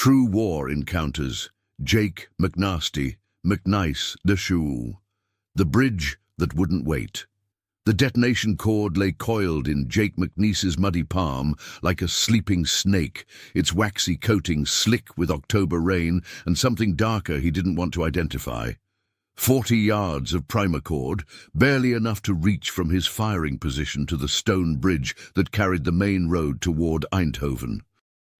True war encounters. Jake McNiece, the shoe. The bridge that wouldn't wait. The detonation cord lay coiled in Jake McNiece's muddy palm like a sleeping snake, its waxy coating slick with October rain and something darker he didn't want to identify. 40 yards of primer cord, barely enough to reach from his firing position to the stone bridge that carried the main road toward Eindhoven.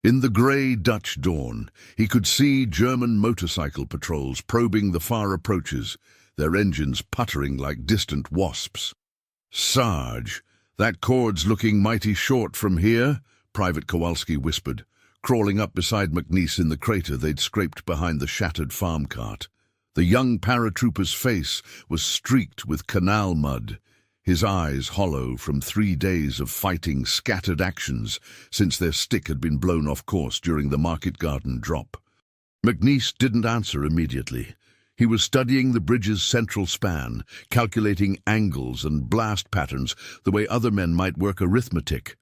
In the grey Dutch dawn, he could see German motorcycle patrols probing the far approaches, their engines puttering like distant wasps. "Sarge, that cord's looking mighty short from here," Private Kowalski whispered, crawling up beside McNiece in the crater they'd scraped behind the shattered farm cart. The young paratrooper's face was streaked with canal mud, his eyes hollow from 3 days of fighting scattered actions since their stick had been blown off course during the market garden drop. McNiece didn't answer immediately. He was studying the bridge's central span, calculating angles and blast patterns the way other men might work arithmetic.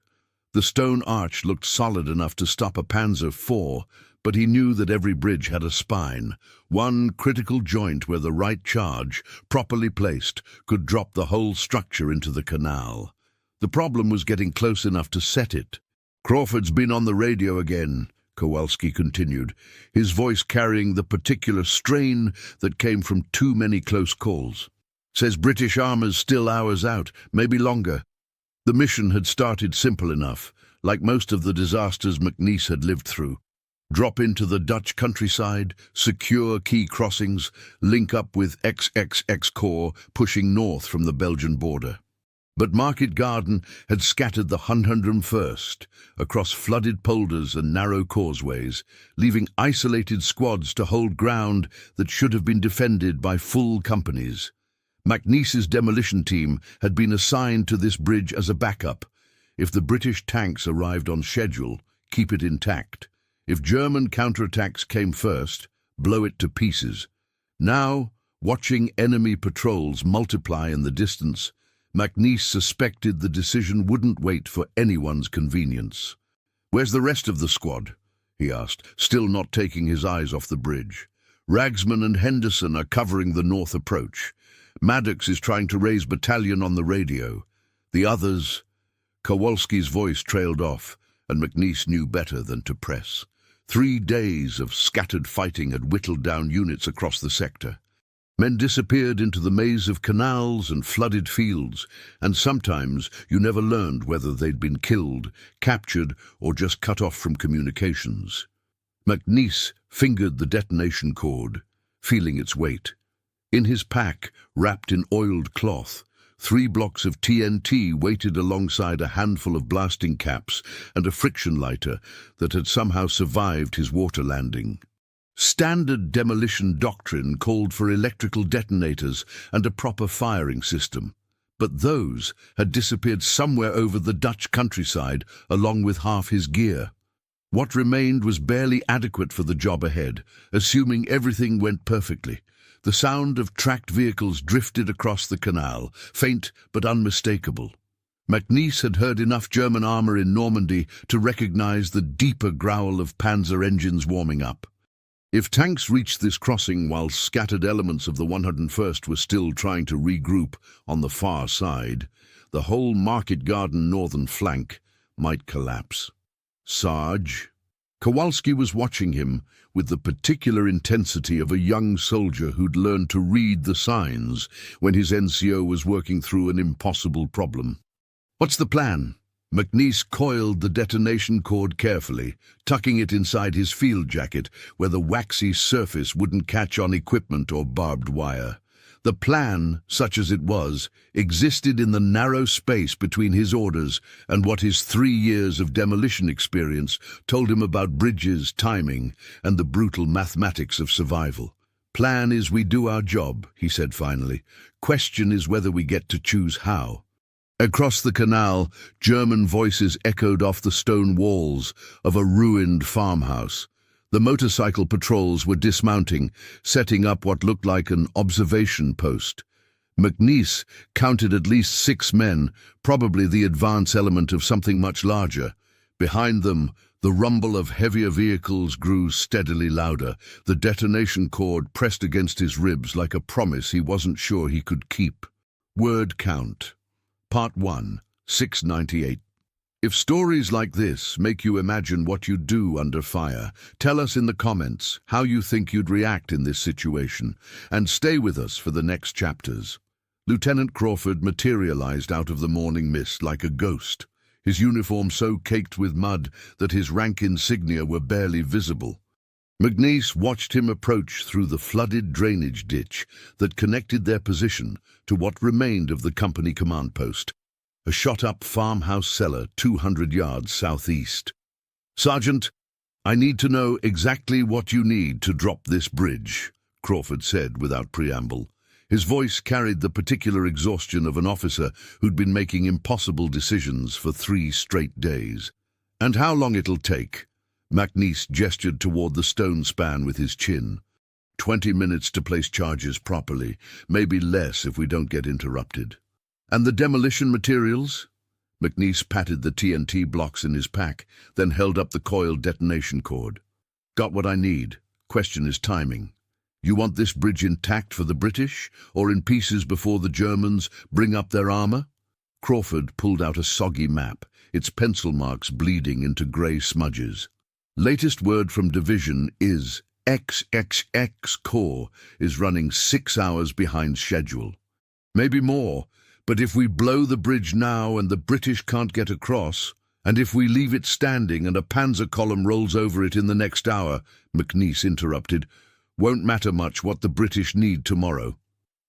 The stone arch looked solid enough to stop a Panzer IV, but he knew that every bridge had a spine, one critical joint where the right charge, properly placed, could drop the whole structure into the canal. The problem was getting close enough to set it. "Crawford's been on the radio again," Kowalski continued, his voice carrying the particular strain that came from too many close calls. "Says British armor's still hours out, maybe longer." The mission had started simple enough, like most of the disasters McNiece had lived through. Drop into the Dutch countryside, secure key crossings, link up with XXX Corps pushing north from the Belgian border. But Market Garden had scattered the 101st across flooded polders and narrow causeways, leaving isolated squads to hold ground that should have been defended by full companies. McNiece's demolition team had been assigned to this bridge as a backup. If the British tanks arrived on schedule, keep it intact. If German counterattacks came first, blow it to pieces. Now, watching enemy patrols multiply in the distance, McNiece suspected the decision wouldn't wait for anyone's convenience. "Where's the rest of the squad?" he asked, still not taking his eyes off the bridge. "Ragsman and Henderson are covering the north approach. Maddox is trying to raise battalion on the radio. The others—" Kowalski's voice trailed off, and McNiece knew better than to press. 3 days of scattered fighting had whittled down units across the sector. Men disappeared into the maze of canals and flooded fields, and sometimes you never learned whether they'd been killed, captured, or just cut off from communications. McNiece fingered the detonation cord, feeling its weight. In his pack, wrapped in oiled cloth, 3 blocks of TNT waited alongside a handful of blasting caps and a friction lighter that had somehow survived his water landing. Standard demolition doctrine called for electrical detonators and a proper firing system, but those had disappeared somewhere over the Dutch countryside along with half his gear. What remained was barely adequate for the job ahead, assuming everything went perfectly. The sound of tracked vehicles drifted across the canal, faint but unmistakable. McNiece had heard enough German armor in Normandy to recognize the deeper growl of Panzer engines warming up. If tanks reached this crossing while scattered elements of the 101st were still trying to regroup on the far side, the whole Market Garden northern flank might collapse. "Sarge?" Kowalski was watching him with the particular intensity of a young soldier who'd learned to read the signs when his NCO was working through an impossible problem. "What's the plan?" McNiece coiled the detonation cord carefully, tucking it inside his field jacket where the waxy surface wouldn't catch on equipment or barbed wire. The plan, such as it was, existed in the narrow space between his orders and what his 3 years of demolition experience told him about bridges, timing, and the brutal mathematics of survival. "Plan is we do our job," he said finally. "Question is whether we get to choose how." Across the canal, German voices echoed off the stone walls of a ruined farmhouse. The motorcycle patrols were dismounting, setting up what looked like an observation post. McNiece counted at least 6 men, probably the advance element of something much larger. Behind them, The rumble of heavier vehicles grew steadily louder. The detonation cord pressed against his ribs like a promise he wasn't sure he could keep. Word count. Part 1, 698. If stories like this make you imagine what you'd do under fire, tell us in the comments how you think you'd react in this situation, and stay with us for the next chapters. Lieutenant Crawford materialized out of the morning mist like a ghost, his uniform so caked with mud that his rank insignia were barely visible. McNiece watched him approach through the flooded drainage ditch that connected their position to what remained of the company command post, a shot-up farmhouse cellar 200 yards southeast. "Sergeant, I need to know exactly what you need to drop this bridge," Crawford said without preamble. His voice carried the particular exhaustion of an officer who'd been making impossible decisions for 3 straight days. "And how long it'll take?" McNiece gestured toward the stone span with his chin. 20 minutes to place charges properly, maybe less if we don't get interrupted." "And the demolition materials?" McNiece patted the TNT blocks in his pack, then held up the coiled detonation cord. "Got what I need. Question is timing. You want this bridge intact for the British, or in pieces before the Germans bring up their armor?" Crawford pulled out a soggy map, its pencil marks bleeding into grey smudges. "Latest word from Division is XXX Corps is running 6 hours behind schedule. Maybe more. But if we blow the bridge now and the British can't get across, and if we leave it standing and a panzer column rolls over it in the next hour," McNiece interrupted, "won't matter much what the British need tomorrow."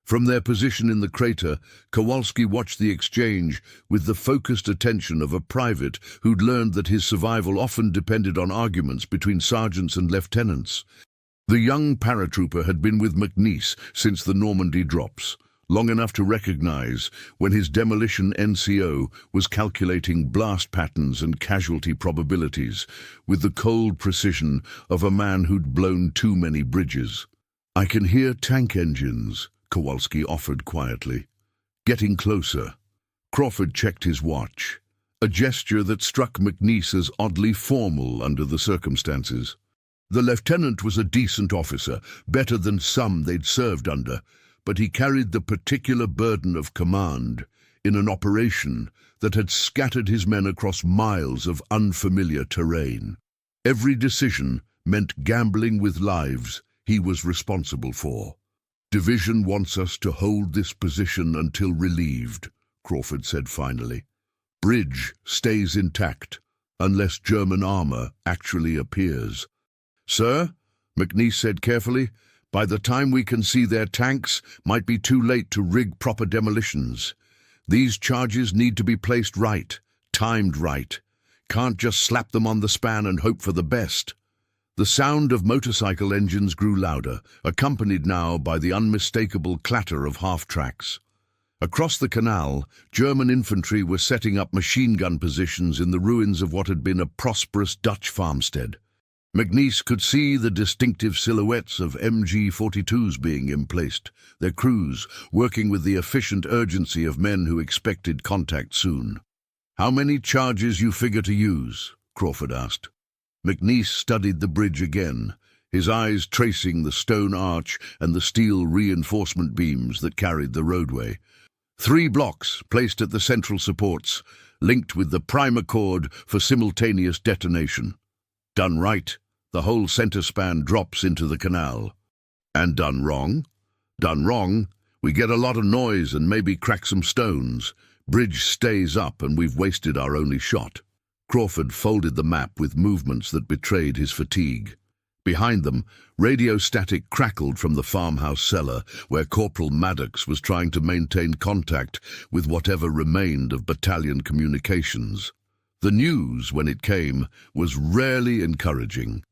From their position in the crater, Kowalski watched the exchange with the focused attention of a private who'd learned that his survival often depended on arguments between sergeants and lieutenants. The young paratrooper had been with McNiece since the Normandy drops, long enough to recognize when his demolition NCO was calculating blast patterns and casualty probabilities with the cold precision of a man who'd blown too many bridges. "I can hear tank engines," Kowalski offered quietly. "Getting closer." Crawford checked his watch, a gesture that struck McNiece as oddly formal under the circumstances. The lieutenant was a decent officer, better than some they'd served under, but he carried the particular burden of command in an operation that had scattered his men across miles of unfamiliar terrain. Every decision meant gambling with lives he was responsible for. "Division wants us to hold this position until relieved," Crawford said finally. "Bridge stays intact, unless German armor actually appears." "Sir," McNiece said carefully, "by the time we can see their tanks, might be too late to rig proper demolitions. These charges need to be placed right, timed right. Can't just slap them on the span and hope for the best." The sound of motorcycle engines grew louder, accompanied now by the unmistakable clatter of half-tracks. Across the canal, German infantry were setting up machine gun positions in the ruins of what had been a prosperous Dutch farmstead. McNiece could see the distinctive silhouettes of MG-42s being emplaced, their crews working with the efficient urgency of men who expected contact soon. "How many charges you figure to use?" Crawford asked. McNiece studied the bridge again, his eyes tracing the stone arch and the steel reinforcement beams that carried the roadway. 3 blocks placed at the central supports, linked with the primer cord for simultaneous detonation. Done right, the whole center span drops into the canal. And done wrong? Done wrong, we get a lot of noise and maybe crack some stones. Bridge stays up and we've wasted our only shot. Crawford folded the map with movements that betrayed his fatigue. Behind them, radio static crackled from the farmhouse cellar, where Corporal Maddox was trying to maintain contact with whatever remained of battalion communications. The news, when it came, was rarely encouraging.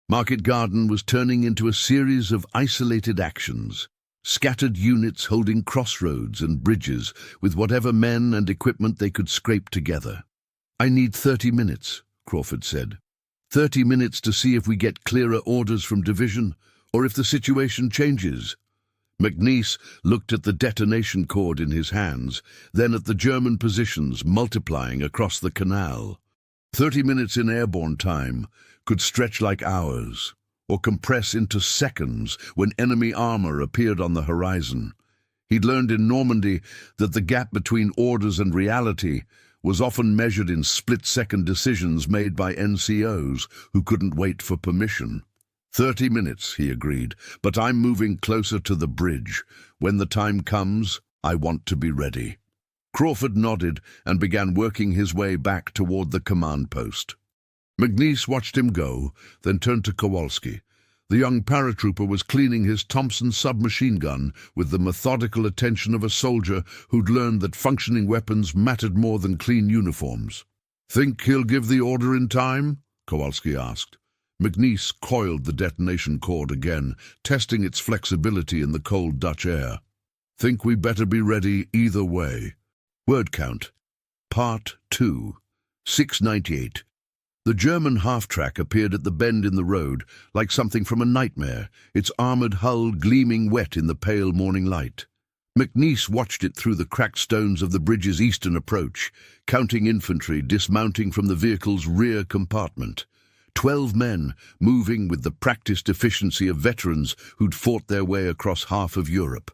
Market Garden was turning into a series of isolated actions, scattered units holding crossroads and bridges with whatever men and equipment they could scrape together. "I need 30 minutes, Crawford said. 30 minutes to see if we get clearer orders from Division, or if the situation changes." McNiece looked at the detonation cord in his hands, then at the German positions multiplying across the canal. 30 minutes in airborne time could stretch like hours, or compress into seconds when enemy armor appeared on the horizon. He'd learned in Normandy that the gap between orders and reality was often measured in split-second decisions made by NCOs who couldn't wait for permission. 30 minutes, he agreed, but I'm moving closer to the bridge. When the time comes, I want to be ready. Crawford nodded and began working his way back toward the command post. McNiece watched him go, then turned to Kowalski. The young paratrooper was cleaning his Thompson submachine gun with the methodical attention of a soldier who'd learned that functioning weapons mattered more than clean uniforms. "Think he'll give the order in time?" Kowalski asked. McNiece coiled the detonation cord again, testing its flexibility in the cold Dutch air. "Think we better be ready either way." Word count. Part 2. 698. The German half-track appeared at the bend in the road, like something from a nightmare, its armored hull gleaming wet in the pale morning light. McNiece watched it through the cracked stones of the bridge's eastern approach, counting infantry dismounting from the vehicle's rear compartment. 12 men, moving with the practiced efficiency of veterans who'd fought their way across half of Europe.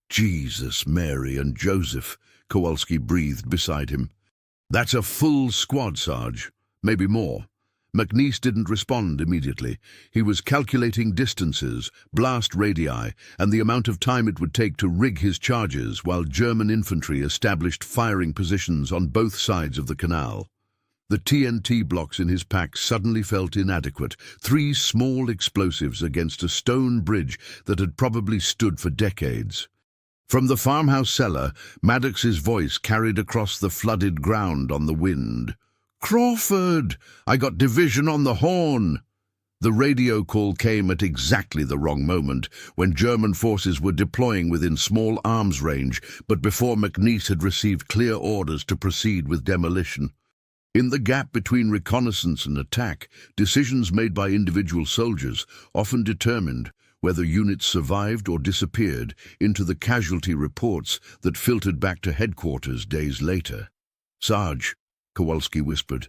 "Jesus, Mary, and Joseph," Kowalski breathed beside him. "That's a full squad, Sarge. Maybe more." McNiece didn't respond immediately. He was calculating distances, blast radii, and the amount of time it would take to rig his charges while German infantry established firing positions on both sides of the canal. The TNT blocks in his pack suddenly felt inadequate. 3 small explosives against a stone bridge that had probably stood for decades. From the farmhouse cellar, Maddox's voice carried across the flooded ground on the wind. "Crawford! I got division on the horn!" The radio call came at exactly the wrong moment, when German forces were deploying within small arms range, but before McNiece had received clear orders to proceed with demolition. In the gap between reconnaissance and attack, decisions made by individual soldiers often determined whether units survived or disappeared into the casualty reports that filtered back to headquarters days later. "Sarge," Kowalski whispered,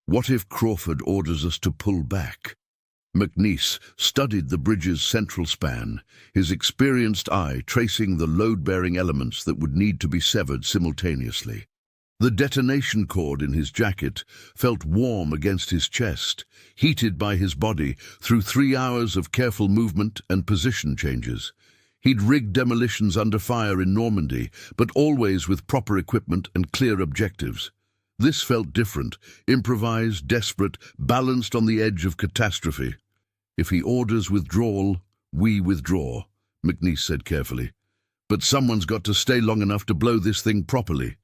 "what if Crawford orders us to pull back?" McNiece studied the bridge's central span, his experienced eye tracing the load-bearing elements that would need to be severed simultaneously. The detonation cord in his jacket felt warm against his chest, heated by his body through 3 hours of careful movement and position changes. He'd rigged demolitions under fire in Normandy, but always with proper equipment and clear objectives. This felt different, improvised, desperate, balanced on the edge of catastrophe. "If he orders withdrawal, we withdraw," McNiece said carefully. "But someone's got to stay long enough to blow this thing properly."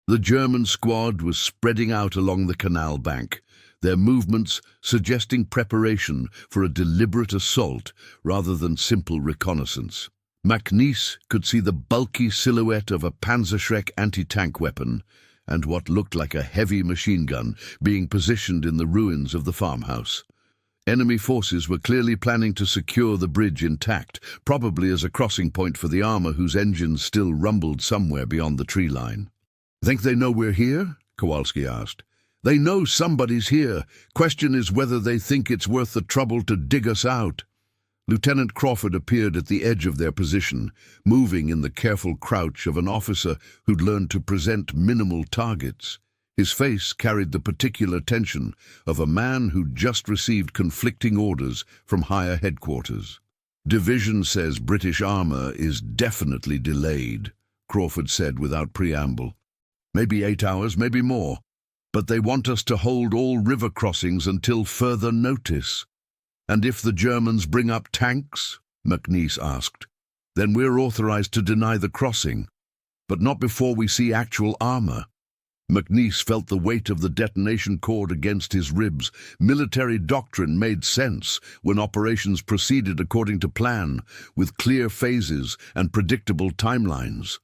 The German squad was spreading out along the canal bank, their movements suggesting preparation for a deliberate assault rather than simple reconnaissance. McNiece could see the bulky silhouette of a Panzerschreck anti-tank weapon and what looked like a heavy machine gun being positioned in the ruins of the farmhouse. Enemy forces were clearly planning to secure the bridge intact, probably as a crossing point for the armor whose engines still rumbled somewhere beyond the tree line. "Think they know we're here?" Kowalski asked. "They know somebody's here. Question is whether they think it's worth the trouble to dig us out." Lieutenant Crawford appeared at the edge of their position, moving in the careful crouch of an officer who'd learned to present minimal targets. His face carried the particular tension of a man who'd just received conflicting orders from higher headquarters. "Division says British armor is definitely delayed," Crawford said without preamble. "Maybe 8 hours, maybe more. But they want us to hold all river crossings until further notice." "And if the Germans bring up tanks?" McNiece asked. "Then we're authorized to deny the crossing, but not before we see actual armor." McNiece felt the weight of the detonation cord against his ribs. Military doctrine made sense when operations proceeded according to plan, with clear phases and predictable timelines.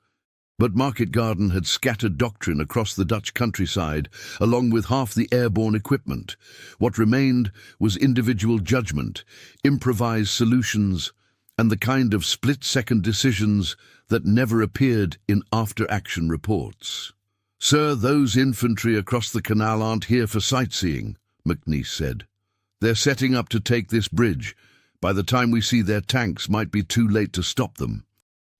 But Market Garden had scattered doctrine across the Dutch countryside, along with half the airborne equipment. What remained was individual judgment, improvised solutions, and the kind of split-second decisions that never appeared in after-action reports. "Sir, those infantry across the canal aren't here for sightseeing," McNiece said. "They're setting up to take this bridge. By the time we see their tanks, might be too late to stop them."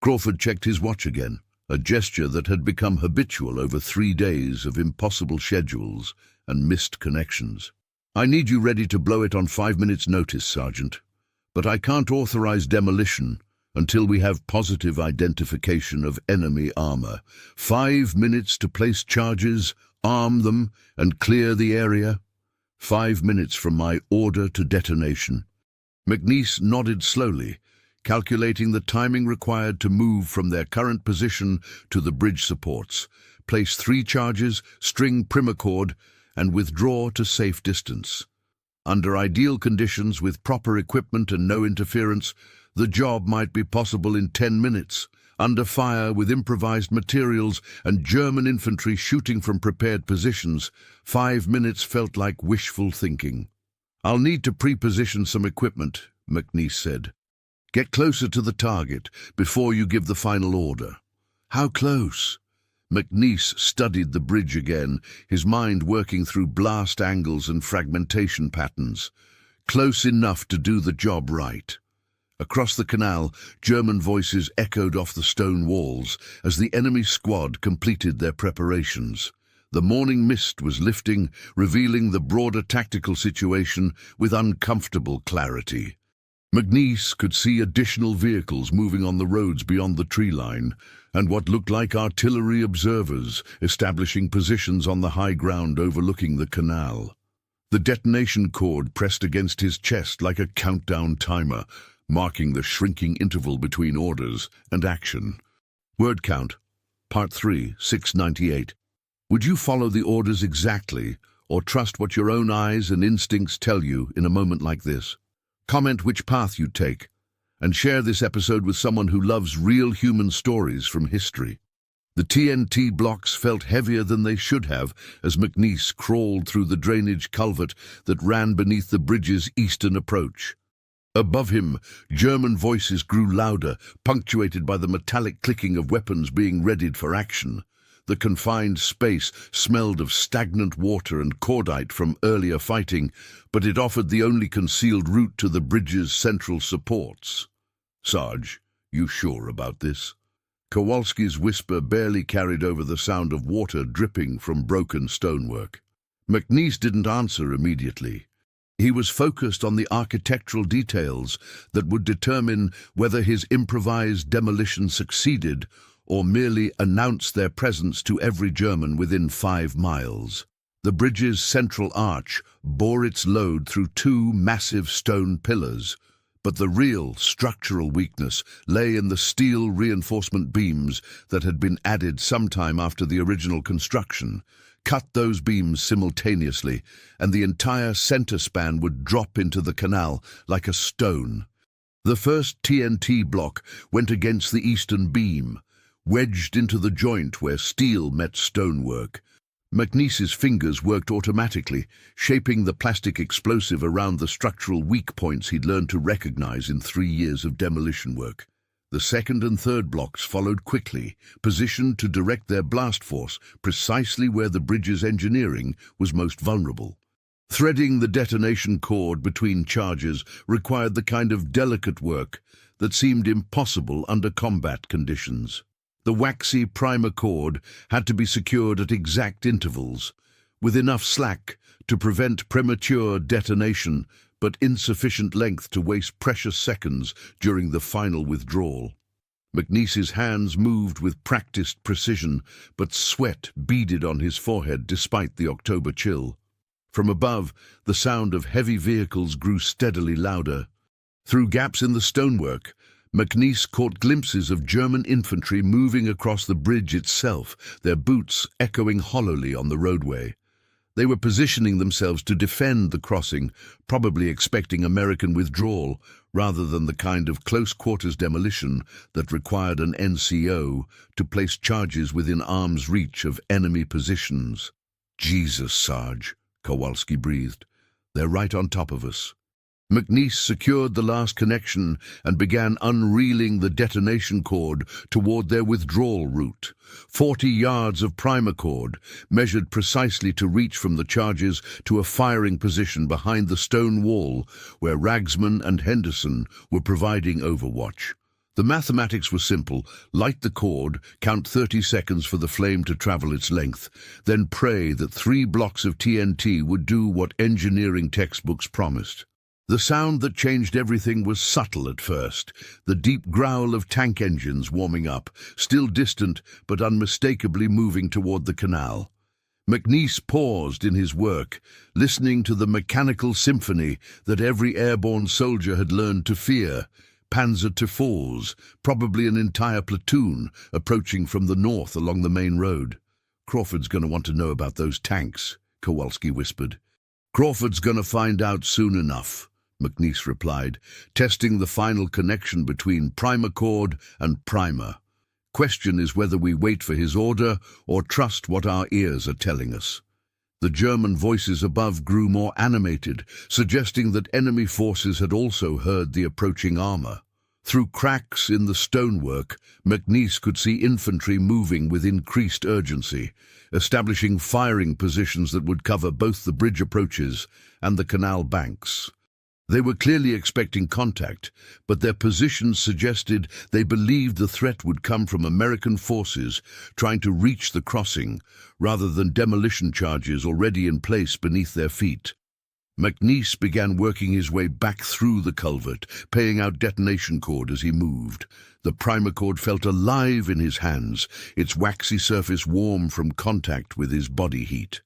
Crawford checked his watch again, a gesture that had become habitual over 3 days of impossible schedules and missed connections. "I need you ready to blow it on 5 minutes' notice, Sergeant. But I can't authorize demolition until we have positive identification of enemy armor. 5 minutes to place charges, arm them, and clear the area. 5 minutes from my order to detonation." McNiece nodded slowly, calculating the timing required to move from their current position to the bridge supports, place 3 charges, string primacord, and withdraw to safe distance. Under ideal conditions, with proper equipment and no interference, the job might be possible in 10 minutes, under fire with improvised materials and German infantry shooting from prepared positions. 5 minutes felt like wishful thinking. "I'll need to pre-position some equipment," McNiece said. "Get closer to the target before you give the final order." "How close?" McNiece studied the bridge again, his mind working through blast angles and fragmentation patterns. Close enough to do the job right. Across the canal, German voices echoed off the stone walls as the enemy squad completed their preparations. The morning mist was lifting, revealing the broader tactical situation with uncomfortable clarity. McNiece could see additional vehicles moving on the roads beyond the tree line, and what looked like artillery observers establishing positions on the high ground overlooking the canal. The detonation cord pressed against his chest like a countdown timer, marking the shrinking interval between orders and action. Word count, Part 3, 698. Would you follow the orders exactly, or trust what your own eyes and instincts tell you in a moment like this? Comment which path you take, and share this episode with someone who loves real human stories from history. The TNT blocks felt heavier than they should have as McNiece crawled through the drainage culvert that ran beneath the bridge's eastern approach. Above him, German voices grew louder, punctuated by the metallic clicking of weapons being readied for action. The confined space smelled of stagnant water and cordite from earlier fighting, but it offered the only concealed route to the bridge's central supports. "Sarge, you sure about this?" Kowalski's whisper barely carried over the sound of water dripping from broken stonework. McNiece didn't answer immediately. He was focused on the architectural details that would determine whether his improvised demolition succeeded or merely announced their presence to every German within 5 miles. The bridge's central arch bore its load through 2 massive stone pillars, but the real structural weakness lay in the steel reinforcement beams that had been added sometime after the original construction. Cut those beams simultaneously, and the entire center span would drop into the canal like a stone. The first TNT block went against the eastern beam, wedged into the joint where steel met stonework. McNiece's fingers worked automatically, shaping the plastic explosive around the structural weak points he'd learned to recognize in 3 years of demolition work. The second and third blocks followed quickly, positioned to direct their blast force precisely where the bridge's engineering was most vulnerable. Threading the detonation cord between charges required the kind of delicate work that seemed impossible under combat conditions. The waxy primer cord had to be secured at exact intervals, with enough slack to prevent premature detonation, but insufficient length to waste precious seconds during the final withdrawal. McNiece's hands moved with practiced precision, but sweat beaded on his forehead despite the October chill. From above, the sound of heavy vehicles grew steadily louder. Through gaps in the stonework, McNiece caught glimpses of German infantry moving across the bridge itself, their boots echoing hollowly on the roadway. They were positioning themselves to defend the crossing, probably expecting American withdrawal rather than the kind of close-quarters demolition that required an NCO to place charges within arm's reach of enemy positions. "Jesus, Sarge," Kowalski breathed. "They're right on top of us." McNiece secured the last connection and began unreeling the detonation cord toward their withdrawal route. 40 yards of primer cord, measured precisely to reach from the charges to a firing position behind the stone wall where Ragsman and Henderson were providing overwatch. The mathematics were simple: light the cord, count 30 seconds for the flame to travel its length, then pray that 3 blocks of TNT would do what engineering textbooks promised. The sound that changed everything was subtle at first, the deep growl of tank engines warming up, still distant but unmistakably moving toward the canal. McNiece paused in his work, listening to the mechanical symphony that every airborne soldier had learned to fear. Panzer IVs, probably an entire platoon, approaching from the north along the main road. "Crawford's going to want to know about those tanks," Kowalski whispered. "Crawford's going to find out soon enough," McNiece replied, testing the final connection between primer cord and primer. "Question is whether we wait for his order or trust what our ears are telling us." The German voices above grew more animated, suggesting that enemy forces had also heard the approaching armor. Through cracks in the stonework, McNiece could see infantry moving with increased urgency, establishing firing positions that would cover both the bridge approaches and the canal banks. They were clearly expecting contact, but their positions suggested they believed the threat would come from American forces trying to reach the crossing, rather than demolition charges already in place beneath their feet. McNiece began working his way back through the culvert, paying out detonation cord as he moved. The primer cord felt alive in his hands, its waxy surface warm from contact with his body heat.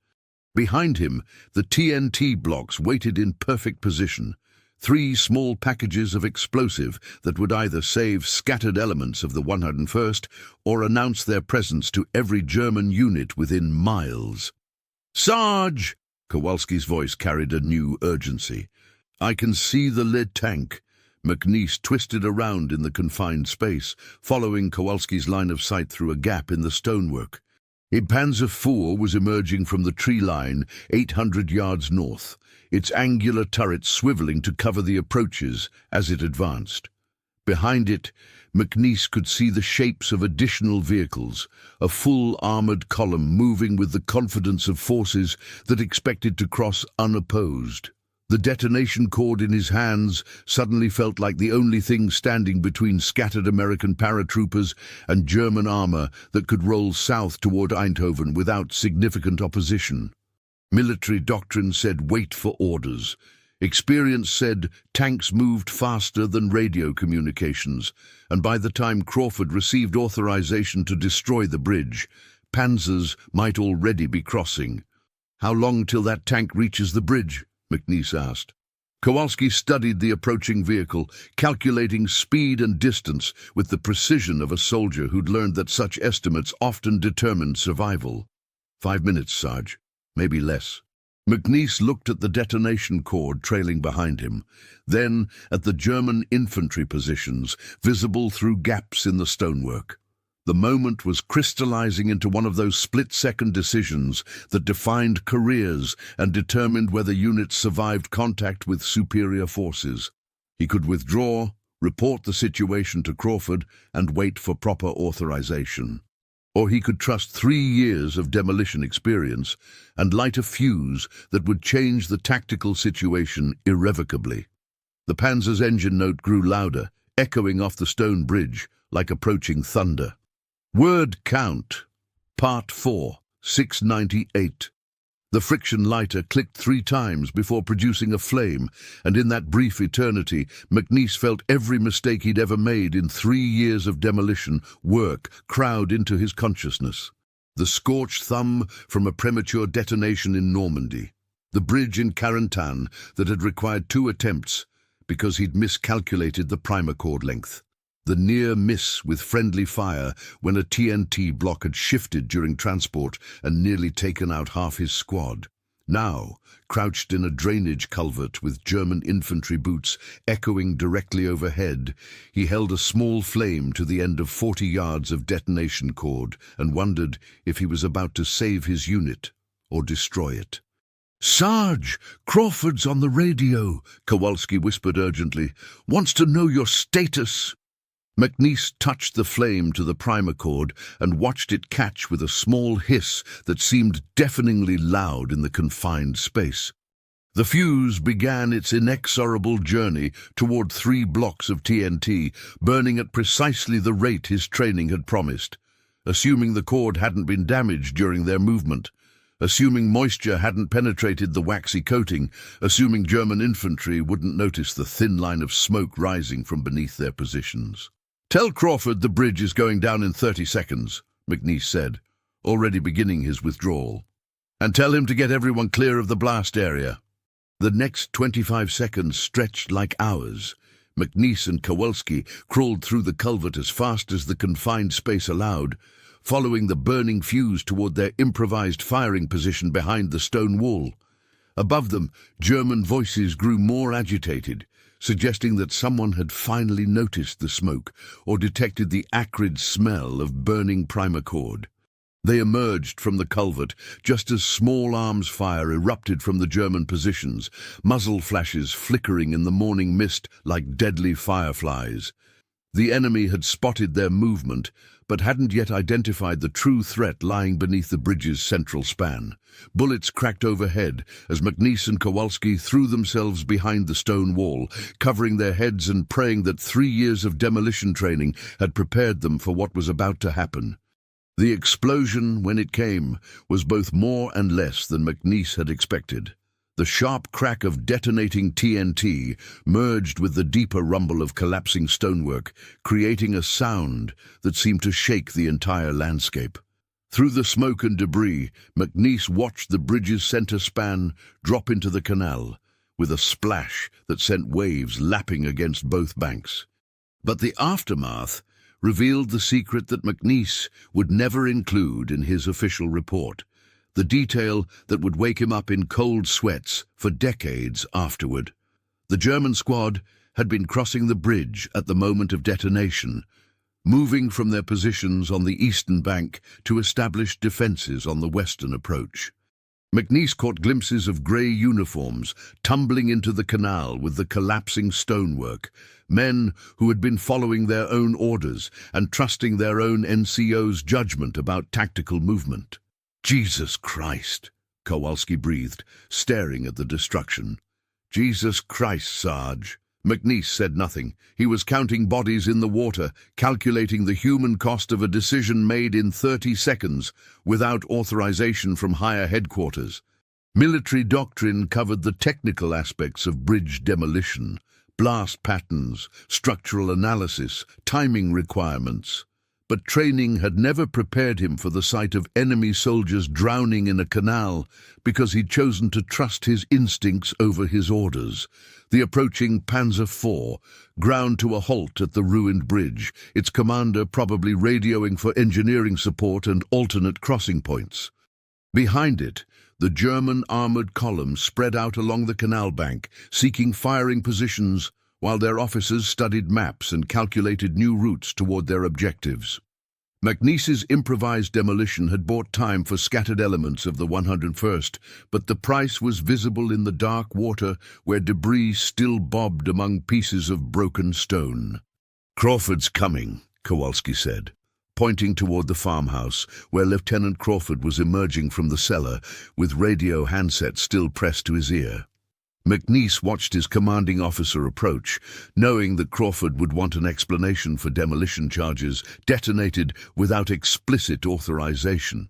Behind him, the TNT blocks waited in perfect position. 3 small packages of explosive that would either save scattered elements of the 101st or announce their presence to every German unit within miles. "Sarge!" Kowalski's voice carried a new urgency. "I can see the lead tank." McNiece twisted around in the confined space, following Kowalski's line of sight through a gap in the stonework. A Panzer IV was emerging from the tree line 800 yards north, its angular turret swiveling to cover the approaches as it advanced. Behind it, McNiece could see the shapes of additional vehicles, a full armored column moving with the confidence of forces that expected to cross unopposed. The detonation cord in his hands suddenly felt like the only thing standing between scattered American paratroopers and German armor that could roll south toward Eindhoven without significant opposition. Military doctrine said wait for orders. Experience said tanks moved faster than radio communications, and by the time Crawford received authorization to destroy the bridge, panzers might already be crossing. "How long till that tank reaches the bridge?" McNiece asked. Kowalski studied the approaching vehicle, calculating speed and distance with the precision of a soldier who'd learned that such estimates often determined survival. 5 minutes, Sarge. Maybe less. McNiece looked at the detonation cord trailing behind him, then at the German infantry positions, visible through gaps in the stonework. The moment was crystallizing into one of those split-second decisions that defined careers and determined whether units survived contact with superior forces. He could withdraw, report the situation to Crawford, and wait for proper authorization. Or he could trust 3 years of demolition experience and light a fuse that would change the tactical situation irrevocably. The Panzer's engine note grew louder, echoing off the stone bridge like approaching thunder. Word count. Part 4, 698. The friction lighter clicked 3 times before producing a flame, and in that brief eternity, McNiece felt every mistake he'd ever made in 3 years of demolition work crowd into his consciousness. The scorched thumb from a premature detonation in Normandy. The bridge in Carentan that had required 2 attempts because he'd miscalculated the primer cord length. The near miss with friendly fire when a TNT block had shifted during transport and nearly taken out half his squad. Now, crouched in a drainage culvert with German infantry boots echoing directly overhead, he held a small flame to the end of 40 yards of detonation cord and wondered if he was about to save his unit or destroy it. "Sarge, Crawford's on the radio," Kowalski whispered urgently. "Wants to know your status." McNiece touched the flame to the primer cord and watched it catch with a small hiss that seemed deafeningly loud in the confined space. The fuse began its inexorable journey toward 3 blocks of TNT, burning at precisely the rate his training had promised. Assuming the cord hadn't been damaged during their movement, assuming moisture hadn't penetrated the waxy coating, assuming German infantry wouldn't notice the thin line of smoke rising from beneath their positions. "Tell Crawford the bridge is going down in 30 seconds, McNiece said, already beginning his withdrawal. "And tell him to get everyone clear of the blast area." The next 25 seconds stretched like hours. McNiece and Kowalski crawled through the culvert as fast as the confined space allowed, following the burning fuse toward their improvised firing position behind the stone wall. Above them, German voices grew more agitated, suggesting that someone had finally noticed the smoke or detected the acrid smell of burning primer cord. They emerged from the culvert just as small arms fire erupted from the German positions, muzzle flashes flickering in the morning mist like deadly fireflies. The enemy had spotted their movement, but hadn't yet identified the true threat lying beneath the bridge's central span. Bullets cracked overhead as McNiece and Kowalski threw themselves behind the stone wall, covering their heads and praying that 3 years of demolition training had prepared them for what was about to happen. The explosion, when it came, was both more and less than McNiece had expected. The sharp crack of detonating TNT merged with the deeper rumble of collapsing stonework, creating a sound that seemed to shake the entire landscape. Through the smoke and debris, McNiece watched the bridge's center span drop into the canal, with a splash that sent waves lapping against both banks. But the aftermath revealed the secret that McNiece would never include in his official report, the detail that would wake him up in cold sweats for decades afterward. The German squad had been crossing the bridge at the moment of detonation, moving from their positions on the eastern bank to establish defenses on the western approach. McNiece caught glimpses of grey uniforms tumbling into the canal with the collapsing stonework, men who had been following their own orders and trusting their own NCO's judgment about tactical movement. "Jesus Christ," Kowalski breathed, staring at the destruction. "Jesus Christ, Sarge." McNiece said nothing. He was counting bodies in the water, calculating the human cost of a decision made in 30 seconds without authorization from higher headquarters. Military doctrine covered the technical aspects of bridge demolition, blast patterns, structural analysis, timing requirements. But training had never prepared him for the sight of enemy soldiers drowning in a canal because he'd chosen to trust his instincts over his orders. The approaching Panzer IV ground to a halt at the ruined bridge, its commander probably radioing for engineering support and alternate crossing points. Behind it, the German armored column spread out along the canal bank, seeking firing positions, while their officers studied maps and calculated new routes toward their objectives. McNiece's improvised demolition had bought time for scattered elements of the 101st, but the price was visible in the dark water where debris still bobbed among pieces of broken stone. "Crawford's coming," Kowalski said, pointing toward the farmhouse where Lieutenant Crawford was emerging from the cellar with radio handset still pressed to his ear. McNiece watched his commanding officer approach, knowing that Crawford would want an explanation for demolition charges detonated without explicit authorization.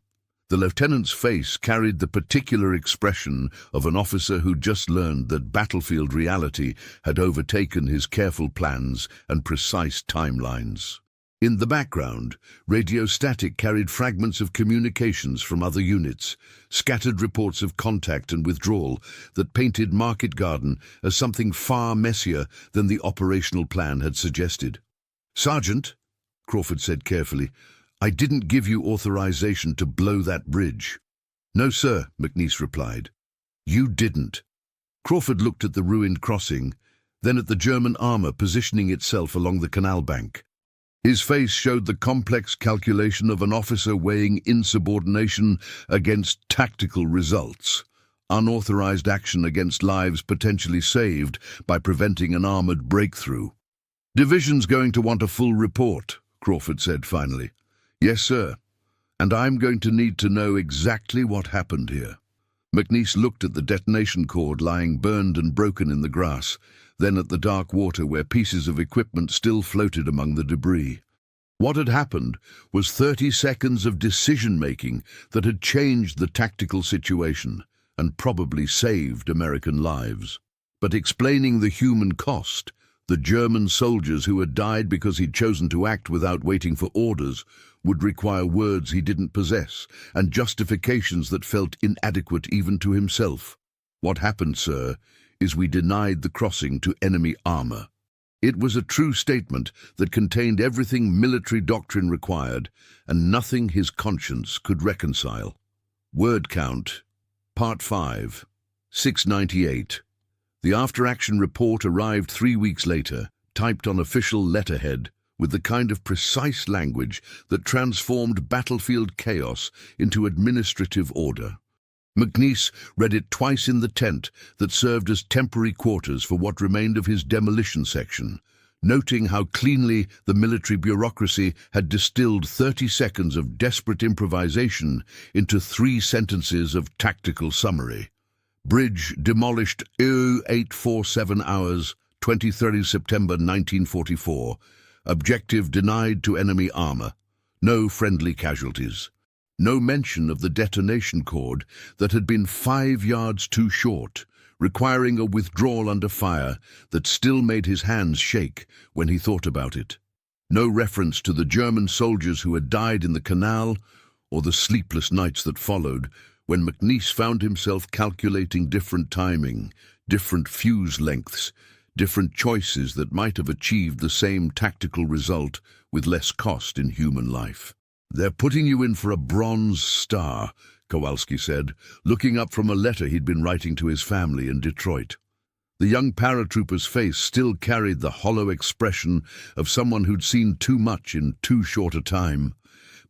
The lieutenant's face carried the particular expression of an officer who'd just learned that battlefield reality had overtaken his careful plans and precise timelines. In the background, radio static carried fragments of communications from other units, scattered reports of contact and withdrawal that painted Market Garden as something far messier than the operational plan had suggested. "Sergeant," Crawford said carefully, "I didn't give you authorization to blow that bridge." "No, sir," McNiece replied. "You didn't." Crawford looked at the ruined crossing, then at the German armor positioning itself along the canal bank. His face showed the complex calculation of an officer weighing insubordination against tactical results. unauthorized action against lives potentially saved by preventing an armored breakthrough. "Division's going to want a full report," Crawford said finally. "Yes, sir. And I'm going to need to know exactly what happened here." McNiece looked at the detonation cord lying burned and broken in the grass, then at the dark water where pieces of equipment still floated among the debris. What had happened was 30 seconds of decision-making that had changed the tactical situation and probably saved American lives. But explaining the human cost, the German soldiers who had died because he'd chosen to act without waiting for orders, would require words he didn't possess and justifications that felt inadequate even to himself. "What happened, sir, is we denied the crossing to enemy armor." It was a true statement that contained everything military doctrine required and nothing his conscience could reconcile. Word count, Part 5, 698. The after-action report arrived 3 weeks later, typed on official letterhead, with the kind of precise language that transformed battlefield chaos into administrative order. McNiece read it twice in the tent that served as temporary quarters for what remained of his demolition section, noting how cleanly the military bureaucracy had distilled 30 seconds of desperate improvisation into 3 sentences of tactical summary. Bridge demolished 0847 hours, 23 September 1944. Objective denied to enemy armor. No friendly casualties. No mention of the detonation cord that had been 5 yards too short, requiring a withdrawal under fire that still made his hands shake when he thought about it. No reference to the German soldiers who had died in the canal or the sleepless nights that followed, when McNiece found himself calculating different timing, different fuse lengths, different choices that might have achieved the same tactical result with less cost in human life. "They're putting you in for a Bronze Star," Kowalski said, looking up from a letter he'd been writing to his family in Detroit. The young paratrooper's face still carried the hollow expression of someone who'd seen too much in too short a time,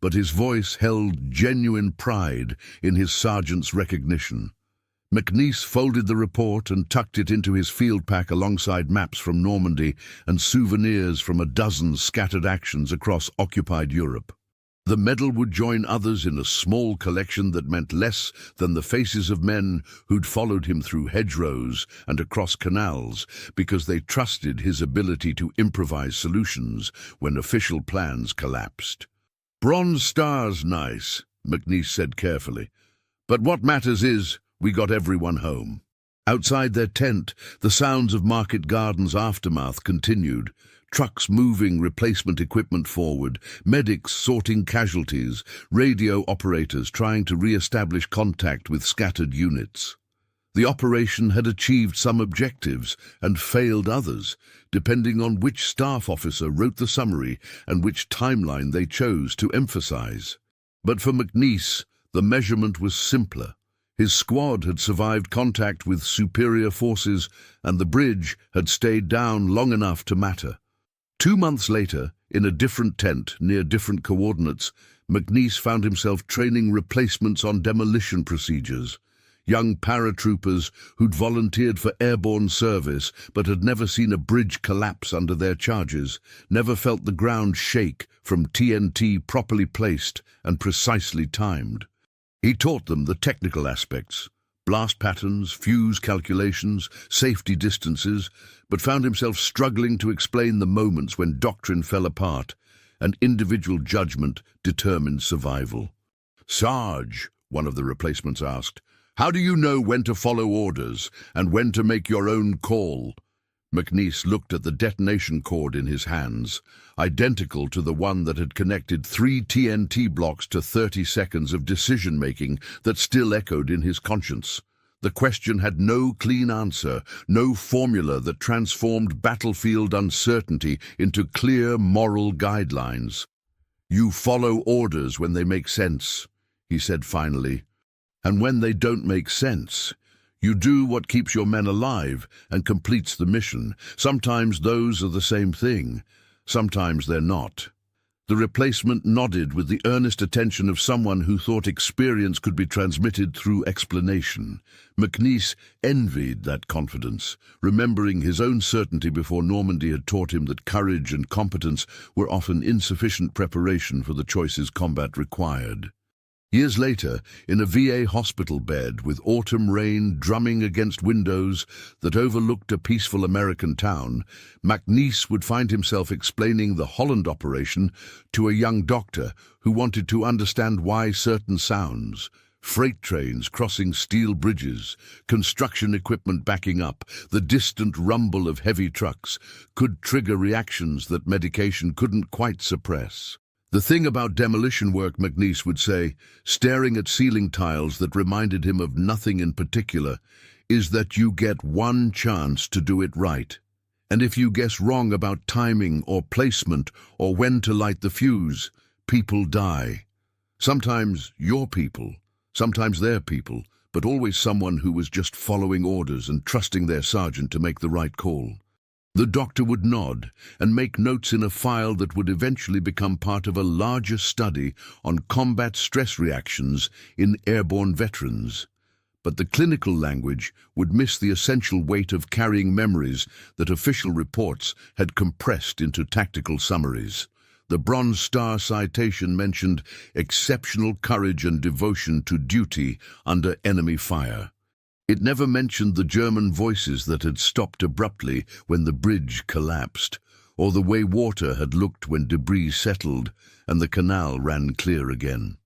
but his voice held genuine pride in his sergeant's recognition. McNiece folded the report and tucked it into his field pack alongside maps from Normandy and souvenirs from a dozen scattered actions across occupied Europe. The medal would join others in a small collection that meant less than the faces of men who'd followed him through hedgerows and across canals because they trusted his ability to improvise solutions when official plans collapsed. "Bronze Star's nice," McNiece said carefully, "but what matters is we got everyone home." Outside their tent, the sounds of Market Garden's aftermath continued. Trucks moving replacement equipment forward, medics sorting casualties, radio operators trying to re-establish contact with scattered units. The operation had achieved some objectives and failed others, depending on which staff officer wrote the summary and which timeline they chose to emphasize. But for McNiece, the measurement was simpler. His squad had survived contact with superior forces, and the bridge had stayed down long enough to matter. 2 months later, in a different tent near different coordinates, McNiece found himself training replacements on demolition procedures. Young paratroopers who'd volunteered for airborne service but had never seen a bridge collapse under their charges, never felt the ground shake from TNT properly placed and precisely timed. He taught them the technical aspects, blast patterns, fuse calculations, safety distances, but found himself struggling to explain the moments when doctrine fell apart and individual judgment determined survival. "Sarge," one of the replacements asked, "how do you know when to follow orders and when to make your own call?" McNiece looked at the detonation cord in his hands, identical to the one that had connected 3 TNT blocks to 30 seconds of decision-making that still echoed in his conscience. The question had no clean answer, no formula that transformed battlefield uncertainty into clear moral guidelines. "You follow orders when they make sense," he said finally. "And when they don't make sense, you do what keeps your men alive and completes the mission. Sometimes those are the same thing, sometimes they're not." The replacement nodded with the earnest attention of someone who thought experience could be transmitted through explanation. McNiece envied that confidence, remembering his own certainty before Normandy had taught him that courage and competence were often insufficient preparation for the choices combat required. Years later, in a VA hospital bed with autumn rain drumming against windows that overlooked a peaceful American town, McNiece would find himself explaining the Holland operation to a young doctor who wanted to understand why certain sounds, freight trains crossing steel bridges, construction equipment backing up, the distant rumble of heavy trucks, could trigger reactions that medication couldn't quite suppress. The thing about demolition work, McNiece would say, staring at ceiling tiles that reminded him of nothing in particular, is that you get one chance to do it right. And if you guess wrong about timing or placement or when to light the fuse, people die. Sometimes your people, sometimes their people, but always someone who was just following orders and trusting their sergeant to make the right call. The doctor would nod and make notes in a file that would eventually become part of a larger study on combat stress reactions in airborne veterans. But the clinical language would miss the essential weight of carrying memories that official reports had compressed into tactical summaries. The Bronze Star citation mentioned exceptional courage and devotion to duty under enemy fire. It never mentioned the German voices that had stopped abruptly when the bridge collapsed, or the way water had looked when debris settled and the canal ran clear again.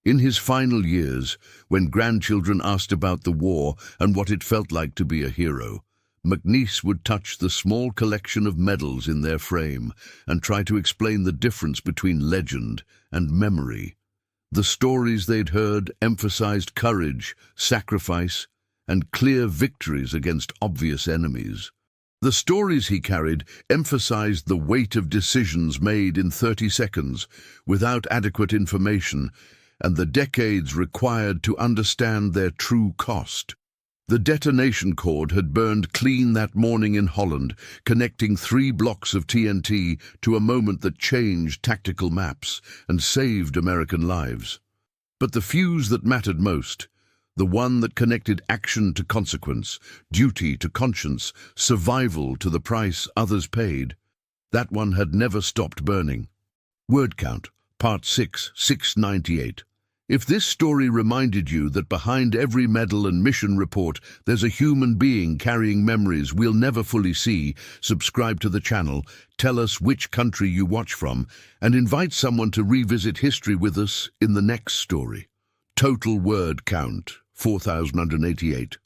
In his final years, when grandchildren asked about the war and what it felt like to be a hero, McNiece would touch the small collection of medals in their frame and try to explain the difference between legend and memory. The stories they'd heard emphasized courage, sacrifice, and clear victories against obvious enemies. The stories he carried emphasized the weight of decisions made in 30 seconds without adequate information and the decades required to understand their true cost. The detonation cord had burned clean that morning in Holland, connecting 3 blocks of TNT to a moment that changed tactical maps and saved American lives. But the fuse that mattered most, the one that connected action to consequence, duty to conscience, survival to the price others paid, that one had never stopped burning. Word count, Part 6, 698. If this story reminded you that behind every medal and mission report there's a human being carrying memories we'll never fully see, subscribe to the channel, tell us which country you watch from, and invite someone to revisit history with us in the next story. Total word count, 4,188.